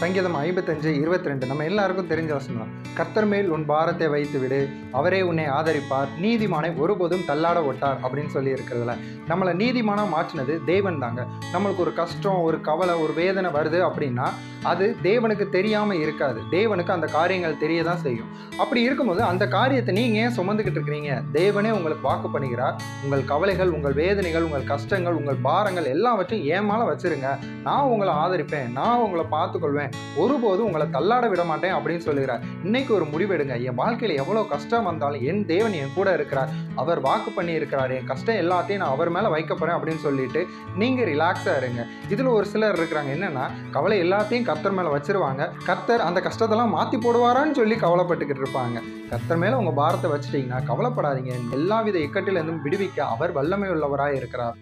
சங்கீதம் 55:22 நம்ம எல்லாருக்கும் தெரிஞ்ச வசனம். கர்த்தர் மேல் உன் பாரத்தை வைத்து விடு, அவரே உன்னை ஆதரிப்பார், நீதிமானை ஒருபோதும் தள்ளாட ஒட்டார் அப்படின்னு சொல்லி இருக்கிறதுல நம்மளை நீதிமானா மாற்றினது தேவன் தாங்க. நம்மளுக்கு ஒரு கஷ்டம், ஒரு கவலை, ஒரு வேதனை வருது அப்படின்னா அது தேவனுக்கு தெரியாமல் இருக்காது. தேவனுக்கு அந்த காரியங்கள் தெரிய தான் செய்யும். அப்படி இருக்கும்போது அந்த காரியத்தை நீங்கள் ஏன் சுமந்துக்கிட்டு இருக்கிறீங்க? தேவனே உங்களுக்கு வாக்கு பண்ணுகிறார். உங்கள் கவலைகள், உங்கள் வேதனைகள், உங்கள் கஷ்டங்கள், உங்கள் பாரங்கள் எல்லாவற்றையும் ஏன் மேலே வச்சிருங்க. நான் உங்களை ஆதரிப்பேன், நான் உங்களை பார்த்துக்கொள்வேன், ஒருபோதும் உங்களை தள்ளாட விட மாட்டேன் அப்படின்னு சொல்லுகிறார். இன்னைக்கு ஒரு முடிவெடுங்க. என் வாழ்க்கையில் எவ்வளோ கஷ்டம் வந்தாலும் என் தேவன் என் கூட இருக்கிறார், அவர் வாக்கு பண்ணி இருக்கிறார், என் கஷ்டம் எல்லாத்தையும் நான் அவர் மேலே வைக்க போகிறேன் அப்படின்னு சொல்லிட்டு நீங்கள் ரிலாக்ஸாக இருங்க. இதில் ஒரு சிலர் இருக்கிறாங்க, என்னென்னா கவலை எல்லாத்தையும் கர்த்தர் மேலே வச்சிருவாங்க. கர்த்தர் அந்த கஷ்டத்தெல்லாம் மாற்றி போடுவாரான்னு சொல்லி கவலைப்பட்டுக்கிட்டு இருப்பாங்க. கர்த்தர் மேலே உங்கள் பாரத்தை வச்சுட்டிங்கன்னா கவலைப்படாதீங்க. எல்லா வித இக்கட்டிலிருந்தும் விடுவிக்க அவர் வல்லமை உள்ளவராக இருக்கிறார்.